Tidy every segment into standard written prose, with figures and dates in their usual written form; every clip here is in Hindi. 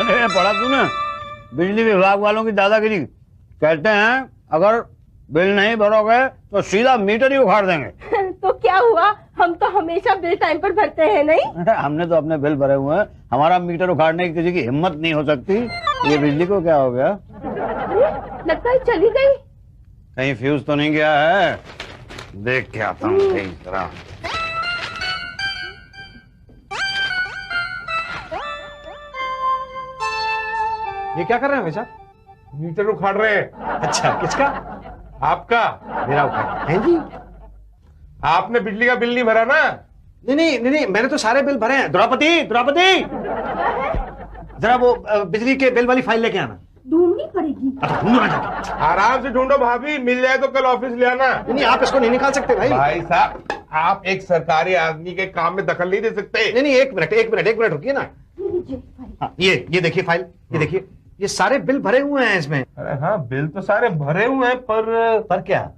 अरे पढ़ा तूने बिजली विभाग वालों की दादागिरी। कहते हैं अगर बिल नहीं भरोगे तो सीधा मीटर ही उखाड़ देंगे। तो क्या हुआ, हम तो हमेशा बिल टाइम पर भरते हैं नहीं? अरे हमने तो अपने बिल भरे हुए हैं, हमारा मीटर उखाड़ने की किसी की हिम्मत नहीं हो सकती। ये बिजली को क्या हो गया? लगता है चली गई। कहीं फ्यूज तो नहीं गया है? देख के आता हूँ कहीं तरह। ये क्या कर रहे हैं भाई साहब? मीटर उखाड़ रहे हैं। अच्छा, किसका? आपका। मेरा उखाड़ है जी। आपने बिजली का बिल नहीं भरा ना? नहीं, मैंने तो सारे बिल भरे हैं। द्रौपदी जरा वो बिजली के बिल वाली फाइल लेके आना। ढूंढनी पड़ेगी। ढूंढो ना जाके। आराम से ढूंढो भाभी, मिल जाए तो कल ऑफिस ले आना। नहीं, आप इसको नहीं निकाल सकते भाई। भाई साहब, आप एक सरकारी आदमी के काम में दखल नहीं दे सकते। नहीं, एक मिनट रुकिए ना। हाँ, ये देखिए फाइल, ये देखिए, ये सारे बिल भरे हुए हैं इसमें। अरे हाँ, बिल तो सारे भरे हुए हैं, पर क्या?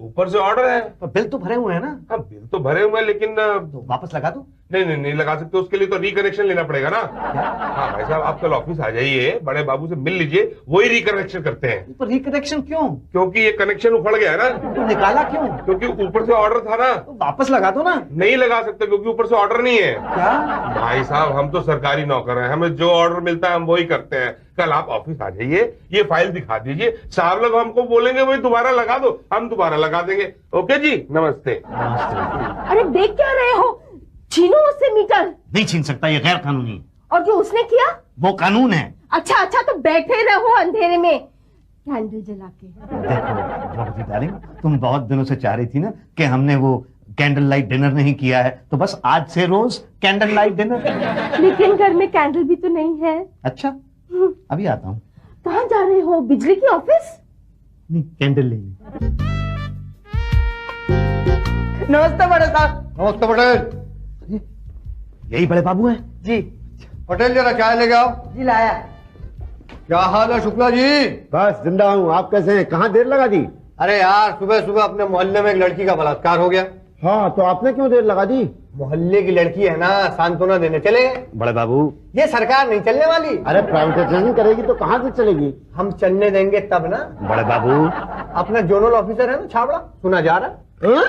ऊपर से ऑर्डर है। पर बिल तो भरे हुए हैं ना? हाँ, बिल तो भरे हुए हैं, लेकिन तो वापस लगा दूं? नहीं लगा सकते। उसके लिए तो रिकनेक्शन लेना पड़ेगा ना। हाँ भाई साहब, आप कल ऑफिस आ जाइए, बड़े बाबू से मिल लीजिए, वही रिकनेक्शन करते हैं। पर रिकनेक्शन क्यों? क्योंकि ये कनेक्शन उखड़ गया है ना। तो निकाला क्यों? क्योंकि ऊपर से ऑर्डर था ना। तो वापस लगा दो ना। नहीं लगा सकते क्योंकि ऊपर से ऑर्डर नहीं है। क्या? भाई साहब, हम तो सरकारी नौकर हैं, हमें जो ऑर्डर मिलता है हम वही करते हैं। कल आप ऑफिस आ जाइए, ये फाइल दिखा दीजिए, साहब लोग हमको बोलेंगे वही दोबारा लगा दो, हम दोबारा लगा देंगे। ओके जी, नमस्ते। अरे देख क्या रहे हो, छीनो उससे मीटर। नहीं छीन सकता, ये गैर कानूनी। और जो उसने किया वो कानून है। अच्छा तो बैठे रहो अंधेरे में कैंडल जला के। देखो द्रौपदी डार्लिंग, तुम बहुत दिनों से चाह रही थी ना कि हमने वो कैंडल लाइट डिनर नहीं किया है, तो बस आज से रोज कैंडल लाइट डिनर। लेकिन घर में कैंडल भी तो नहीं है। अच्छा, अभी आता हूँ। कहाँ जा रहे हो? बिजली की ऑफिस? नहीं, कैंडल लेने। नमस्ते बड़े साहब। नमस्ते पटेल। यही बड़े बाबू हैं? जी पटेल जरा चाय लेके आओ। जी लाया। क्या हाल है शुक्ला जी? बस जिंदा हूँ। आप कैसे हैं? कहाँ देर लगा दी? अरे यार, सुबह सुबह अपने मोहल्ले में एक लड़की का बलात्कार हो गया। हाँ, तो आपने क्यों देर लगा दी? मोहल्ले की लड़की है ना, सांत्वना देने चले गए। बड़े बाबू, ये सरकार नहीं चलने वाली। अरे प्राइवेटाइजेशन करेगी तो कहाँ से चलेगी? हम चलने देंगे तब ना। बड़े बाबू, अपना जोनल ऑफिसर है ना छाबड़ा, सुना जा रहा है।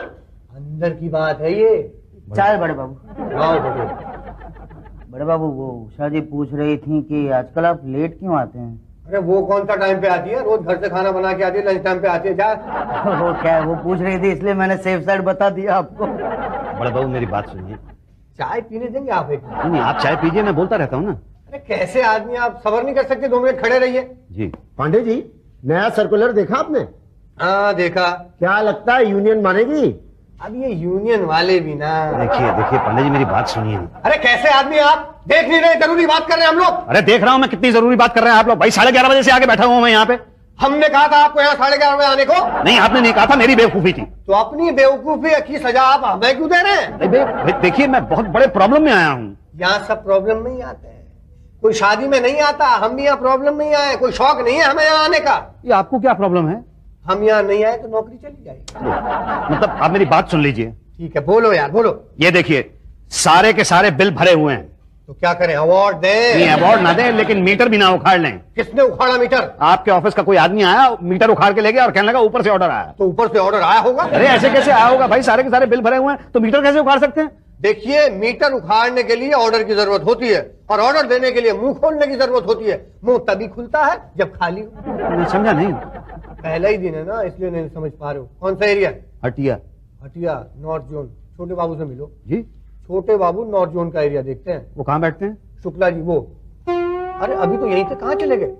अंदर की बात है ये। चाय बड़े बाबू। आओ पटेल। बड़े बाबू, वो उषा जी पूछ रही थी कि आजकल आप लेट क्यों आते हैं? अरे वो कौन सा टाइम पे आती है? रोज घर से खाना बना के आती है, लंच टाइम पे आती है। जा। वो क्या है, वो पूछ रही थी इसलिए मैंने सेफ साइड बता दिया आपको। बड़े बाबू मेरी बात सुनिए। चाय पीने देंगे आप एक? नहीं, आप चाय पीजिए, मैं बोलता रहता हूँ ना। अरे कैसे आदमी, आप सबर नहीं कर सकते? 2 मिनट खड़े रहिए। जी। पांडे जी, नया सर्कुलर देखा आपने? हाँ देखा। क्या लगता है यूनियन मानेगी? अब ये यूनियन वाले भी ना। देखिए पांडे जी, मेरी बात सुनिए। अरे कैसे आदमी आप देख नहीं रहे? जरूरी बात कर रहे हैं हम लोग। अरे देख रहा हूँ मैं, कितनी जरूरी बात कर रहे हैं आप लोग। भाई 11:30 बजे से आगे बैठा हुआ हूँ मैं यहाँ पे। हमने कहा था आपको यहाँ 11:30 बजे आने को? नहीं, आपने नहीं कहा था, मेरी बेवकूफी थी। तो अपनी बेवकूफी की सजा आप हमें क्यों दे रहे हैं? भाई देखिए, मैं बहुत बड़े प्रॉब्लम में आया हूँ। यहाँ सब प्रॉब्लम में ही आते हैं। कोई शादी में नहीं आता, हम भी यहाँ प्रॉब्लम में ही आए। कोई शौक नहीं है हमें यहाँ आने का। ये आपको क्या प्रॉब्लम है? हम यहाँ नहीं आए तो नौकरी चली जाएगी। मतलब आप मेरी बात सुन लीजिए। ठीक है, बोलो यार बोलो। ये देखिए, सारे के सारे बिल भरे हुए हैं। तो क्या करें, अवार्ड दें? नहीं, अवार्ड ना दें, लेकिन मीटर भी ना उखाड़ लें। किसने उखाड़ा मीटर? आपके ऑफिस का कोई आदमी आया, मीटर उखाड़ के ले गया और कहने लगा ऊपर से ऑर्डर आया। तो ऊपर से ऑर्डर आया होगा। अरे ऐसे कैसे आया होगा भाई? सारे के सारे बिल भरे हुए हैं तो मीटर कैसे उखाड़ सकते हैं? देखिए, मीटर उखाड़ने के लिए ऑर्डर की जरूरत होती है और ऑर्डर देने के लिए मुंह खोलने की जरूरत होती है। मुंह तभी खुलता है जब खाली हो। मैं समझा नहीं। पहला ही दिन है ना, इसलिए नहीं समझ पा रहे हो। कौन सा area? Hatia. Hatia, north zone. छोटे बाबू से मिलो जी। छोटे बाबू नॉर्थ जोन का एरिया देखते हैं। वो कहाँ बैठते हैं? शुक्ला जी वो। अरे अभी तो यहीं से कहाँ चले गए?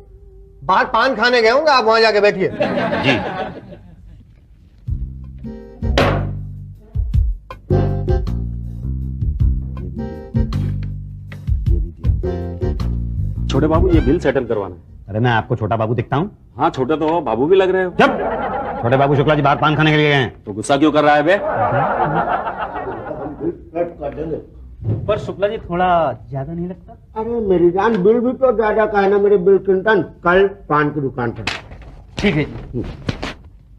बाहर पान खाने गए होंगे, आप वहां जाके बैठिए। जी। छोटे बाबू, ये बिल सेटल करवाना है। अरे मैं आपको छोटा बाबू दिखता हूँ? हाँ, छोटे तो हो, बाबू भी लग रहे हो। जब छोटे बाबू शुक्ला जी बाहर पान खाने के लिए गए हैं। तो गुस्सा क्यों कर रहा है बे? पर शुक्ला जी थोड़ा ज्यादा नहीं लगता? अरे मेरी जान, बिल भी तो ज्यादा का है ना मेरे बिल क्लिंटन। कल पान की दुकान पर। ठीक है जी।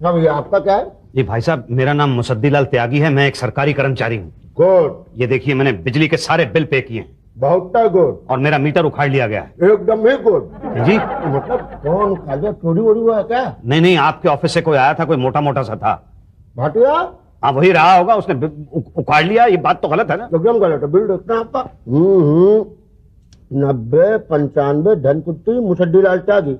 अब ये आपका क्या है? जी भाई साहब, मेरा नाम मुसद्दीलाल त्यागी है, मैं एक सरकारी कर्मचारी हूँ। गुड। ये देखिए, मैंने बिजली के सारे बिल पे किए हैं। बहुत गुड। और मेरा मीटर उखाड़ लिया गया है। एकदम ही गुड। जी मतलब कौन खा गया, चोरी वोरी हुआ है क्या? नहीं, आपके ऑफिस से कोई आया था, कोई मोटा मोटा सा था। भाटिया हाँ वही रहा होगा, उसने उखाड़ लिया। ये बात तो गलत है ना? एकदम गलत है। बिल देखना आपका। 90, 95 धनकुट्टी मुसद्दी लाल त्यागी।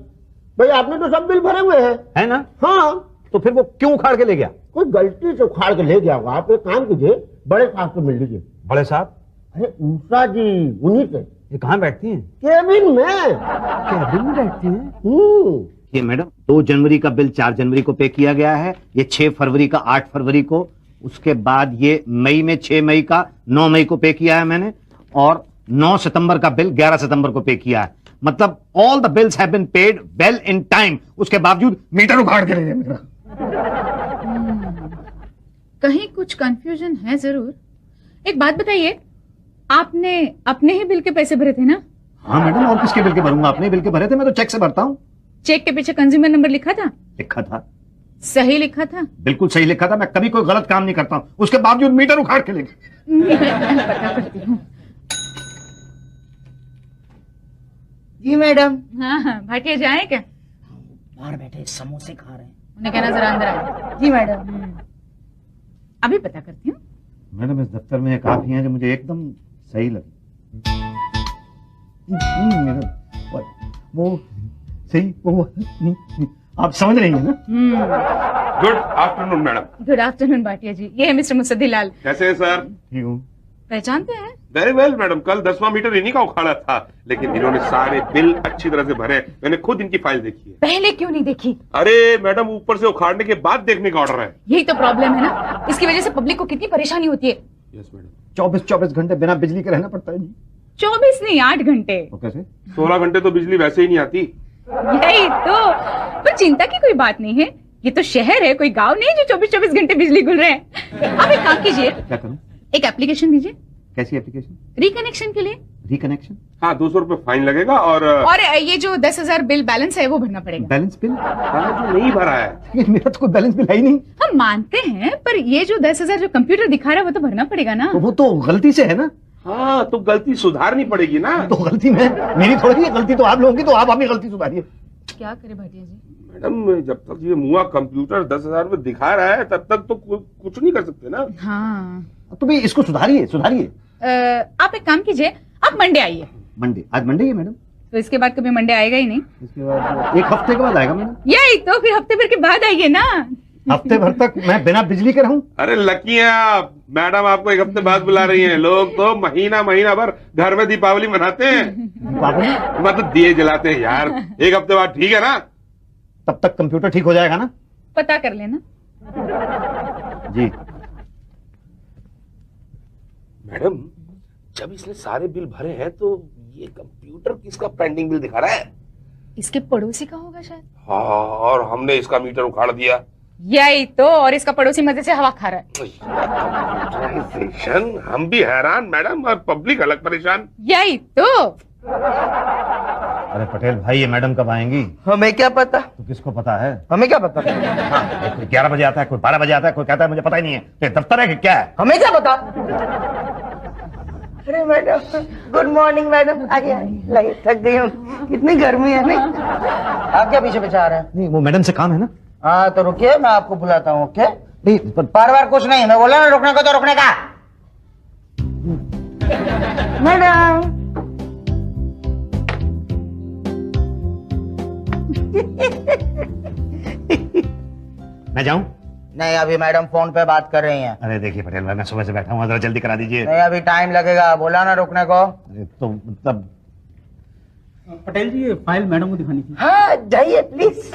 भाई आपने तो सब बिल भरे हुए हैं, है ना? हाँ। तो फिर वो क्यों उखाड़ के ले गया? कोई गलती से उखाड़ के ले गया होगा। आप एक काम कीजिए, बड़े साहब से मिल लीजिए। बड़े साहब? अरे उषा जी, उन्हीं से। ये कहाँ बैठती हैं? केबिन में। केबिन में बैठती हैं? ये मैडम 2 जनवरी का बिल 4 जनवरी को पे किया गया है, ये 6 फरवरी का 8 फरवरी को, उसके बाद ये मई में 6 मई का 9 मई को पे किया है मैंने, और 9 सितंबर का बिल 11 सितंबर को पे किया है। मतलब all the bills have been paid well in time. उसके बावजूद मीटर उखाड़ के ले गए मेरा। कहीं कुछ कंफ्यूजन है जरूर। एक बात बताइए, आपने अपने ही बिल के पैसे भरे थे ना? हाँ मैडम, और किसके बिल के भरूंगा? अपने बिल के भरे थे, मैं तो चेक से भरता हूँ। चेक के पीछे कंज्यूमर नंबर लिखा था? लिखा था। सही लिखा था? बिल्कुल सही लिखा था। मैं कभी कोई गलत काम नहीं करता हूँ, उसके बावजूद मीटर उखाड़ के ले गए। पता करती हूँ। जी मैडम। हाँ, भाटिया जाए क्या? बाहर बैठे समोसे खा रहे हैं। उन्हें कहना जरा अंदर आए। जी मैडम। अभी पता करती हूँ। मैडम इस दफ्तर में एक आप ही हैं जो मुझे एकदम सही लगे। वो सही वो आप समझ रही हैं ना? Good afternoon madam. Good afternoon Bhatia ji, ये है मिस्टर मुसद्दी लाल। कैसे हैं सर? ठीक हूँ। पहचानते हैं? वेरी वेल मैडम, कल 10वां मीटर इन्हीं का उखाड़ा था, लेकिन इन्होंने सारे बिल अच्छी तरह से भरे। मैंने खुद इनकी फाइल देखी है। पहले क्यों नहीं देखी? अरे मैडम, ऊपर से उखाड़ने के बाद देखने का ऑर्डर है। यही तो प्रॉब्लम है ना, इसकी वजह से पब्लिक को कितनी परेशानी होती है। Yes madam. 24 घंटे बिना बिजली के रहना पड़ता है जी। 24 नहीं, 8 घंटे। तो कैसे? 16 घंटे तो बिजली वैसे ही नहीं आती। यही तो। पर चिंता की कोई बात नहीं है, ये तो शहर है, कोई गांव नहीं जो 24 घंटे बिजली गुल रहे हैं। आप एक काम कीजिए, क्या करूं? एक एप्लीकेशन दीजिए। कैसी एप्लीकेशन? रिकनेक्शन के लिए। रिकनेक्शन? हाँ, 200 रुपए फाइन लगेगा और ये जो 10,000 बिल बैलेंस है वो भरना पड़ेगा। Balance bill? हाँ, जो नहीं भरा है। मेरा तो कोई बैलेंस बिल है ही नहीं। हम मानते हैं, पर ये जो 10,000 जो कंप्यूटर दिखा रहा है वो तो भरना पड़ेगा ना। तो वो तो गलती से है ना। हाँ, तो गलती सुधारनी पड़ेगी ना। तो गलती मेरी थोड़ी है, गलती तो आप लोगों की, तो आप अपनी गलती सुधारिए। क्या करे भाटिया जी? मैडम, जब तक ये मुआ कंप्यूटर 10,000 में दिखा रहा है तब तक तो कुछ नहीं कर सकते ना। हाँ, तो भाई इसको सुधारिए। आप एक काम कीजिए, आप मंडे आइए। मंडे? आज मंडे है मैडम। तो इसके बाद कभी मंडे आएगा ही नहीं। इसके बाद 1 हफ्ते के बाद आएगा मैडम। यही तो, फिर हफ्ते भर के बाद आइए ना। हफ्ते भर तक मैं बिना बिजली के रहूं? अरे लकी हैं आप, मैडम आपको 1 हफ्ते बाद बुला रही हैं। लोग तो महीना भर घर में दीपावली मनाते हैं। दीपावली? मतलब दिए जलाते हैं यार। 1 हफ्ते बाद ठीक है ना? तब तक कंप्यूटर ठीक हो जाएगा ना? पता कर लेना। जी मैडम, जब इसने सारे बिल भरे हैं तो ये कंप्यूटर किसका पेंडिंग बिल दिखा रहा है? इसके पड़ोसी का होगा शायद। हाँ, और हमने इसका मीटर उखाड़ दिया। यही तो, और इसका पड़ोसी मजे से हवा खा रहा है। कंप्यूटराइजेशन, हम भी हैरान मैडम, और पब्लिक अलग परेशान। यही तो। अरे पटेल भाई, ये मैडम कब आएंगी? हमें क्या पता? तो किसको पता है? हमें क्या पता? हाँ, कोई 11 बजे आता है, कोई 12 बजे आता है, कोई कहता है मुझे पता ही नहीं है। तो दफ्तर है कि क्या है? हमें क्या पता? अरे मैडम, गुड मॉर्निंग मैडम। आइए लाइए, थक गई हूँ, कितनी गर्मी है नहीं? आप क्या पीछे आ रहे हैं? नहीं, वो मैडम से काम है ना। हाँ तो रुकिए, मैं आपको बुलाता हूँ। ओके? नहीं, बार कुछ नहीं, मैं बोला ना रुकने को तो रुकने का। मैडम मैं जाऊं? नहीं, अभी मैडम फोन पे बात कर रही हैं। अरे देखिए पटेल भाई, मैं सुबह से बैठा हूँ, जरा जल्दी करा दीजिए। नहीं, अभी टाइम लगेगा, बोला ना रुकने को। अरे तो मतलब पटेल जी, ये फाइल मैडम को दिखानी थी। हाँ जाइए प्लीज।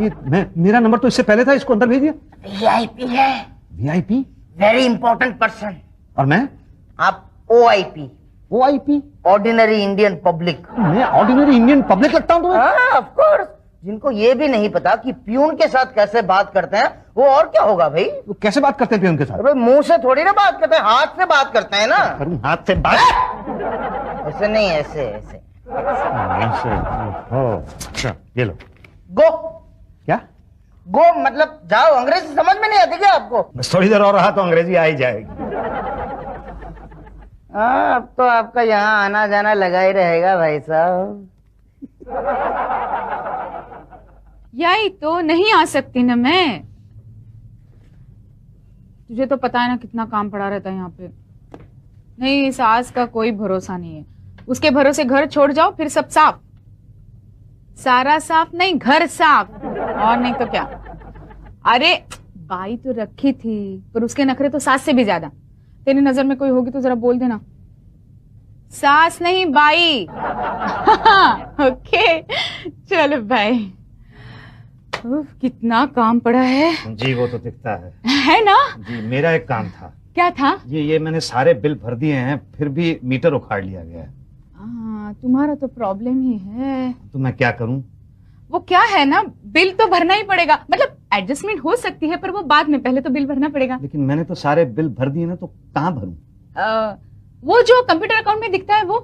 ये मेरा नंबर तो इससे पहले था, इसको अंदर भेजिए। वीआईपी है। वीआईपी? Very important person. और मैं? आप OIP. OIP? Ordinary Indian public. मैं ऑर्डिनरी इंडियन पब्लिक लगता हूँ तुम्हें? हाँ ऑफ कोर्स। जिनको ये भी नहीं पता कि प्यून के साथ कैसे बात करते हैं, वो और क्या होगा भाई? वो कैसे बात करते हैं प्यून के साथ? अरे मुंह से थोड़ी ना बात करते हैं, हाथ से बात करते हैं ना। हाथ से बात? ऐसे नहीं, ऐसे ऐसे। अच्छा, ये लो। गो। क्या? गो मतलब जाओ। अंग्रेजी समझ में नहीं आती क्या आपको? बस थोड़ी देर और रहा तो अंग्रेजी आ ही जाएगी। हाँ, अब तो आपका यहाँ आना जाना लगा ही रहेगा भाई साहब। यही तो नहीं आ सकती ना मैं। तुझे तो पता है ना कितना काम पड़ा रहता है यहाँ पे। नहीं, सास का कोई भरोसा नहीं है। उसके भरोसे घर छोड़ जाओ फिर सब साफ। सारा साफ नहीं, घर साफ। और नहीं तो क्या। अरे बाई तो रखी थी, पर उसके नखरे तो सास से भी ज्यादा। तेरी नजर में कोई होगी तो जरा बोल देना। सास नहीं, बाई। ओके चलो बाय। उफ, कितना काम पड़ा है। जी वो तो दिखता है ना? जी मेरा एक काम था। क्या था? ये मैंने सारे बिल भर दिए हैं, फिर भी मीटर उखाड़ लिया गया है। तुम्हारा तो प्रॉब्लम ही है। तो मैं क्या करूं? वो क्या है ना, बिल तो भरना ही पड़ेगा। मतलब एडजस्टमेंट हो सकती है पर वो बाद में, पहले तो बिल भरना पड़ेगा। लेकिन मैंने तो सारे बिल भर दिए ना, तो कहाँ भरूं? वो जो कंप्यूटर अकाउंट में दिखता है वो।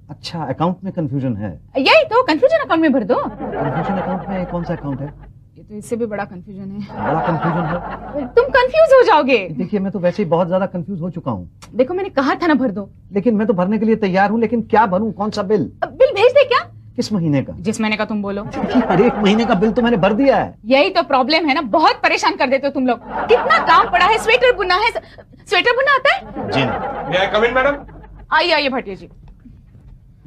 अच्छा, अकाउंट में कंफ्यूजन है। यही तो, कंफ्यूजन अकाउंट में भर दो। कंफ्यूजन अकाउंट में कौन सा अकाउंट है? ये तो इससे भी बड़ा कंफ्यूजन है। बड़ा कंफ्यूजन है? तुम कंफ्यूज हो जाओगे। देखिए मैं तो वैसे ही बहुत ज्यादा कंफ्यूज हो चुका हूँ। देखो मैंने कहा था ना भर दो। लेकिन मैं तो भरने के लिए तैयार हूँ, लेकिन क्या भरूं? कौन सा बिल? बिल भेज दे क्या? किस महीने का? जिस महीने का तुम बोलो। अरे एक महीने का बिल तो मैंने भर दिया है। यही तो प्रॉब्लम है ना, बहुत परेशान कर देते हो तुम लोग। कितना काम पड़ा है, स्वेटर बुनना है। स्वेटर बुनना आता है? जी नहीं। कम इन मैडम। आइए आइए भाटिया जी।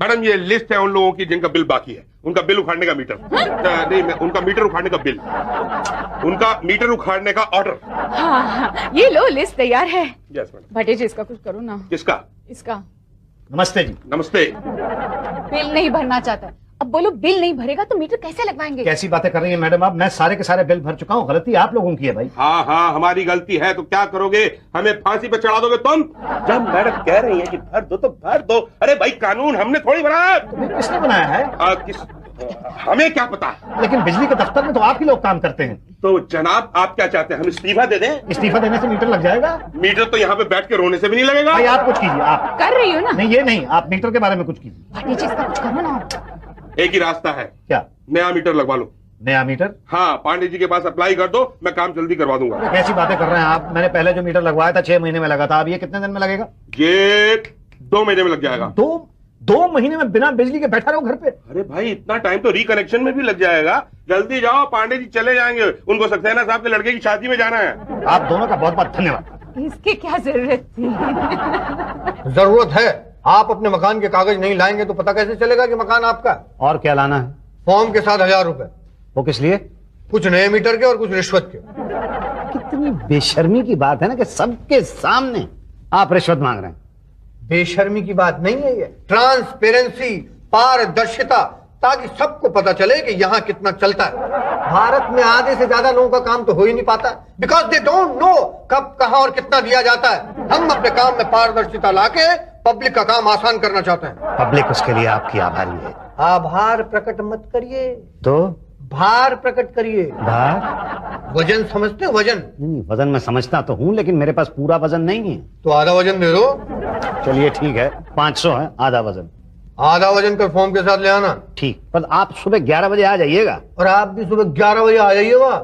मैडम ये लिस्ट है उन लोगों की जिनका बिल बाकी है। उनका बिल उखाड़ने का मीटर। नहीं, उनका मीटर उखाड़ने का बिल। उनका मीटर उखाड़ने का ऑर्डर। हाँ, ये लो लिस्ट तैयार है। Yes madam. भाटिया जी इसका कुछ करो ना। किसका? इसका। नमस्ते जी। नमस्ते। बिल नहीं भरना चाहता। अब बोलो बिल नहीं भरेगा तो मीटर कैसे लगवाएंगे? कैसी बातें कर रही है मैडम आप? मैं सारे के सारे बिल भर चुका हूँ। गलती आप लोगों की है भाई। हाँ हाँ, हमारी गलती है तो क्या करोगे? हमें फांसी पे चढ़ा दोगे तुम? जब मैडम कह रही है कि भर दो तो भर दो। अरे भाई कानून हमने थोड़ी बनाया। तो किसने बनाया है? हमें क्या पता? लेकिन बिजली के दफ्तर में तो आप ही लोग काम करते हैं। तो जनाब आप क्या चाहते हैं, हम इस्तीफा दे दें? इस्तीफा देने से मीटर लग जाएगा? मीटर तो यहाँ पे बैठ के रोने से भी नहीं लगेगा। भाई आप कुछ कीजिए। आप कर रही हो ना? नहीं ये नहीं, आप मीटर के बारे में कुछ कीजिए। भाटिया जी इसका कुछ करो ना। एक ही रास्ता है। क्या? नया मीटर लगवा लो। नया मीटर? हाँ, पांडे जी के पास अप्लाई कर दो, मैं काम जल्दी करवा दूंगा। कैसी बातें कर रहे हैं आप? मैंने पहले जो मीटर लगवाया था 6 महीने में लगा था। अब ये कितने दिन में लगेगा? ये 2 महीने में लग जाएगा। 2 महीने में बिना बिजली के बैठा रहो घर पे? अरे भाई इतना टाइम तो रिकनेक्शन में भी लग जाएगा। जल्दी जाओ, पांडे जी चले जाएंगे। उनको सक्सेना साहब के लड़के की शादी में जाना है। आप दोनों का बहुत बहुत धन्यवाद। इसकी क्या जरूरत थी? जरूरत है। आप अपने मकान के कागज नहीं लाएंगे तो पता कैसे चलेगा कि मकान आपका? और क्या लाना है? फॉर्म के साथ 1000 रुपए। वो किस लिए? कुछ नए मीटर के और कुछ रिश्वत के। कितनी बेशर्मी की बात है ना कि सबके सामने आप रिश्वत मांग रहे हैं। बेशर्मी की बात नहीं है ये। ट्रांसपेरेंसी, पारदर्शिता, ताकि सबको पता चले कि यहाँ कितना चलता है। भारत में आधे से ज्यादा लोगों का काम तो हो ही नहीं पाता, बिकॉज दे डोंट नो कब कहाँ और कितना दिया जाता है। हम अपने काम में पारदर्शिता लाके पब्लिक का काम आसान करना चाहते हैं। पब्लिक उसके लिए आपकी आभारी है। आभार प्रकट मत करिए, तो भार प्रकट करिए। भार? वजन समझते हैं? वजन? नहीं, वजन मैं समझता तो हूँ, लेकिन मेरे पास पूरा वजन नहीं है। तो आधा वजन दे दो। चलिए ठीक है, 500 है आधा वजन। आधा वजन का फॉर्म के साथ ले आना। ठीक, पर आप सुबह 11 बजे आ जाइएगा। और आप भी सुबह 11 बजे आ जाइएगा।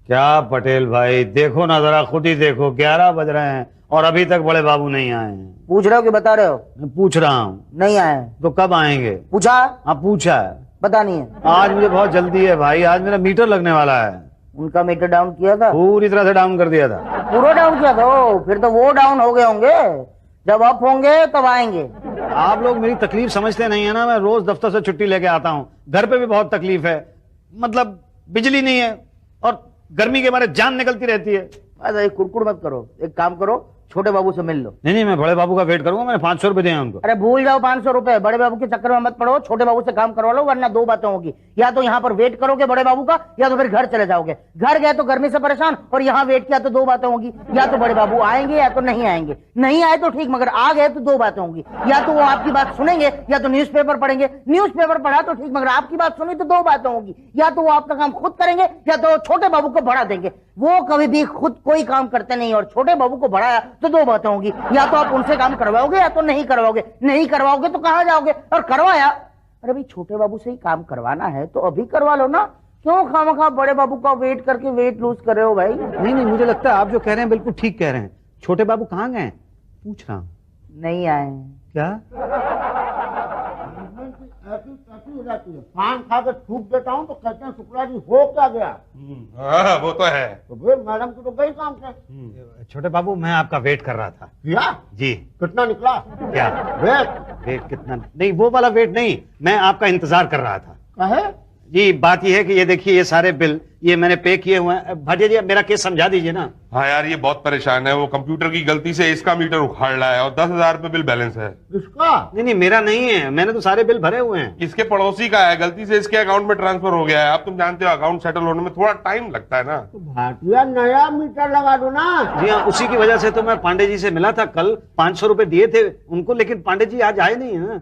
क्या पटेल भाई, देखो ना जरा, खुद ही देखो 11 बज रहे हैं और अभी तक बड़े बाबू नहीं आए हैं। पूछ रहे हो कि बता रहे हो? मैं पूछ रहा हूँ। नहीं आए तो कब आएंगे? पूछा? हाँ पूछा है। पता नहीं है। आज मुझे बहुत जल्दी है भाई, आज मेरा मीटर लगने वाला है। उनका मीटर डाउन किया था? पूरी तरह से डाउन कर दिया था। पूरा डाउन किया था? फिर तो वो डाउन हो गए होंगे। जब अप होंगे तब आएंगे। आप लोग मेरी तकलीफ समझते नहीं है ना। मैं रोज दफ्तर से छुट्टी लेके आता हूँ, घर पे भी बहुत तकलीफ है। मतलब बिजली नहीं है और गर्मी के मारे जान निकलती रहती है। अरे कुड़कुड़ मत करो, एक काम करो, छोटे बाबू से मिल लो। नहीं, मैं बड़े बाबू का वेट करूंगा। मैंने 500 रुपए दिए हैं उनको। अरे भूल जाओ 500 रुपए, बड़े बाबू के चक्कर में मत पड़ो, छोटे बाबू से काम करवा लो, वरना 2 बातें होगी। या तो यहाँ पर वेट करोगे बड़े बाबू का, या तो फिर घर चले जाओगे। घर गए तो गर्मी से परेशान, और यहाँ वेट किया तो 2 बातें होगी। या तो बड़े बाबू आएंगे या तो नहीं आएंगे। नहीं आए तो ठीक, मगर आ गए तो 2 बातें होंगी। या तो वो आपकी बात सुनेंगे या तो न्यूज़पेपर पढ़ेंगे। न्यूज़पेपर पढ़ा तो ठीक, मगर आपकी बात सुनी तो 2 बातें होंगी। या तो वो आपका काम खुद करेंगे या तो छोटे बाबू को बढ़ा देंगे। वो कभी भी खुद कोई काम करते नहीं, और छोटे बाबू को बढ़ाया तो 2 बातें होंगी। या तो आप उनसे काम करवाओगे या तो नहीं करवाओगे। नहीं करवाओगे तो कहां जाओगे? और करवाया, अरे भाई छोटे बाबू से ही काम करवाना है तो अभी करवा लो ना। क्यों खामखा बड़े बाबू का वेट करके वेट लूज कर रहे हो भाई? नहीं, मुझे लगता है आप जो कह रहे हैं बिल्कुल ठीक कह रहे हैं। छोटे बाबू कहाँ गए? पूछ रहा हूँ। नहीं आए हैं। क्या? ऐसी हो जाती है, पान खा के थूक देता हूँ तो कहते हैं शुक्ला जी हो क्या गया। हाँ वो तो है। तो फिर मैडम की तो गई काम से। छोटे बाबू मैं आपका वेट कर रहा था। किया? जी। कितना निकला? क्या वेट कितना? नहीं वो वाला वेट नहीं, मैं आपका इंतजार कर रहा था। कहे? जी बात यह है कि ये देखिए ये सारे बिल ये मैंने पे किए हुए हैं। भाटिया जी अब मेरा केस समझा दीजिए ना। हाँ यार ये बहुत परेशान है, वो कंप्यूटर की गलती से इसका मीटर उखाड़ रहा है और 10,000 रुपए बिल बैलेंस है। किसका? नहीं मेरा नहीं है, मैंने तो सारे बिल भरे हुए हैं। इसके पड़ोसी का है, गलती से इसके अकाउंट में ट्रांसफर हो गया है। अब तुम जानते हो अकाउंट सेटल होने में थोड़ा टाइम लगता है ना। तो भाटिया नया मीटर लगा दो ना। जी हाँ, उसी की वजह से तो मैं पांडे जी से मिला था कल, 500 रुपए दिए थे उनको, लेकिन पांडे जी आज आए नहीं है ना।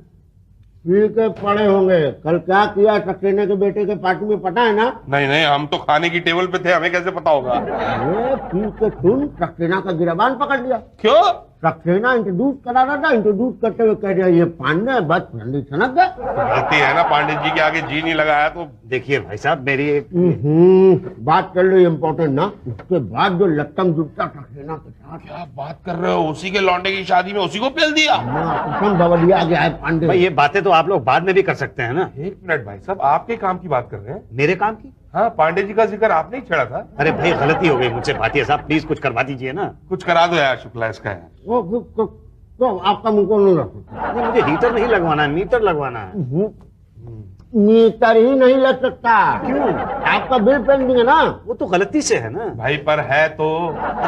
पी के पड़े होंगे। कल क्या किया सक्सेना के बेटे के पार्टी में पता है ना? नहीं नहीं हम तो खाने की टेबल पे थे, हमें कैसे पता होगा। अरे पी के तुम सक्सेना का गिरबान पकड़ लिया। क्यों? सक्सेना इंट्रोड्यूस करा रहा था, इंट्रोड्यूस करते हुए कह दिया ये पांडे, बस ठंडी छनक गए। गलती है ना, पांडे जी के आगे जी नहीं लगाया तो। देखिए भाई साहब मेरी एक बात कर लो इम्पोर्टेंट ना। उसके बाद जो लट्टम जुटता सक्सेना के साथ। क्या बात कर रहे हो? उसी के लौंडे की शादी में उसी को पेल दिया? बवलिया गया है पांडे। भाई ये बातें तो आप लोग बाद में भी कर सकते हैं ना। एक मिनट भाई साहब, आपके काम की बात कर रहे हैं? मेरे काम की? हाँ पांडे जी का जिक्र आपने ही छेड़ा था। अरे भाई गलती हो गई मुझसे, भाटिया साहब प्लीज कुछ करवा दीजिए ना। कुछ करा दो यार शुक्ला इसका यार। तो आपका मुंह को नहीं रख सकता। नहीं मुझे हीटर नहीं लगवाना है, मीटर लगवाना है। मीटर ही नहीं लग सकता। क्यों? आपका बिल पेंडिंग है ना। वो तो गलती से है ना। भाई पर है तो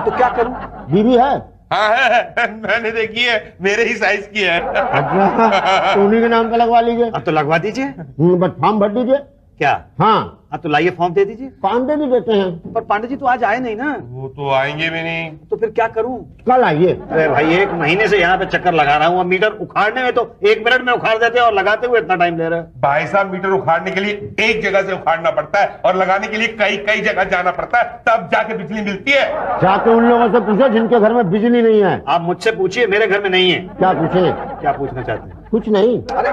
क्या करूं? बीवी है? हाँ है, मैंने देखी है, मेरे ही साइज की है। अच्छा तो उन्हीं के नाम पे लगवा लीजिए। अब तो लगवा दीजिए। बस फॉर्म भर दीजिए। क्या? हाँ अब तो लाइए फॉर्म दे दीजिए। पांडे भी देते हैं। पर पांडे जी तो आज आए नहीं ना। वो तो आएंगे भी नहीं। तो फिर क्या करूं? कल आइए। अरे भाई 1 महीने से यहाँ पे चक्कर लगा रहा हूँ, अब मीटर उखाड़ने में तो 1 मिनट में उखाड़ देते हैं और लगाते हुए इतना टाइम ले रहे हैं। भाई साहब मीटर उखाड़ने के लिए एक जगह से उखाड़ना पड़ता है और लगाने के लिए कई कई जगह जाना पड़ता है, तब जाके बिजली मिलती है। जाके उन लोगों से पूछो जिनके घर में बिजली नहीं है। आप मुझसे पूछिए, मेरे घर में नहीं है। क्या पूछे? क्या पूछना चाहते हैं? कुछ नहीं। अरे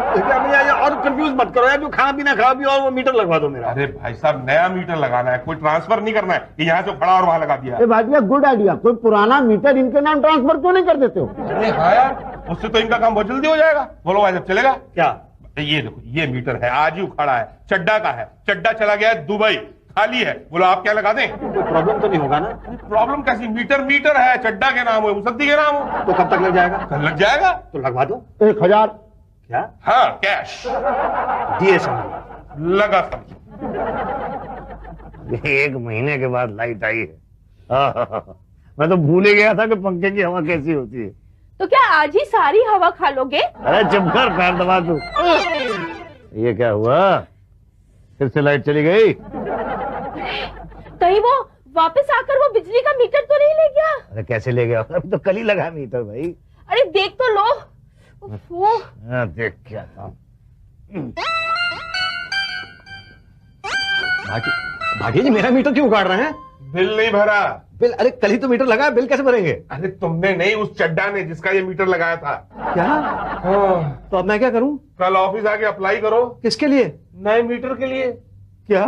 और कंफ्यूज मत करो यार, जो खाना पीना खा भी और वो मीटर लगवा दो मेरा। अरे भाई साहब नया मीटर लगाना है, कोई ट्रांसफर नहीं करना है कि यहाँ से खड़ा और वहां लगा दिया। Bhatia good idea. कोई पुराना मीटर इनके नाम ट्रांसफर क्यों नहीं कर देते हो? अरे हाँ यार, उससे तो इनका काम बहुत जल्दी हो जाएगा। बोलो भाई जब चलेगा क्या? ये देखो ये मीटर है, आज ही उखाड़ा है, चड्डा का है, चड्डा चला गया है दुबई, खाली है। बोलो आप क्या लगा दें? कोई प्रॉब्लम तो नहीं होगा ना? प्रॉब्लम कैसी? मीटर मीटर है, चड्डा के नाम हो, मुसद्दी के नाम हो। तो कब तक लग जाएगा? कल लग जाएगा। तो लगवा दो। 1000। क्या? हाँ कैश दिए समझ लगा समझ। 1 महीने के बाद लाइट आई है। मैं तो भूल ही गया था कि पंखे की हवा कैसी होती है। तो क्या आज ही सारी हवा खा लोगे? अरे चुप कर, पैर दबा तू। ये क्या हुआ? फिर से लाइट चली गई? कहीं वो वापस आकर वो बिजली का मीटर तो नहीं ले गया? अरे कैसे ले गया? अभी तो कल ही लगा मीटर भाई। अरे देख तो लो। देख क्या था। भाटिया जी मेरा मीटर क्यों उखाड़ रहे हैं? बिल नहीं भरा। बिल? अरे कल ही तो मीटर लगा, बिल कैसे भरेंगे? अरे तुमने नहीं, उस चड्डा ने जिसका ये मीटर लगाया था। क्या? तो अब मैं क्या करूं? कल ऑफिस आके अप्लाई करो। किसके लिए? नए मीटर के लिए। क्या?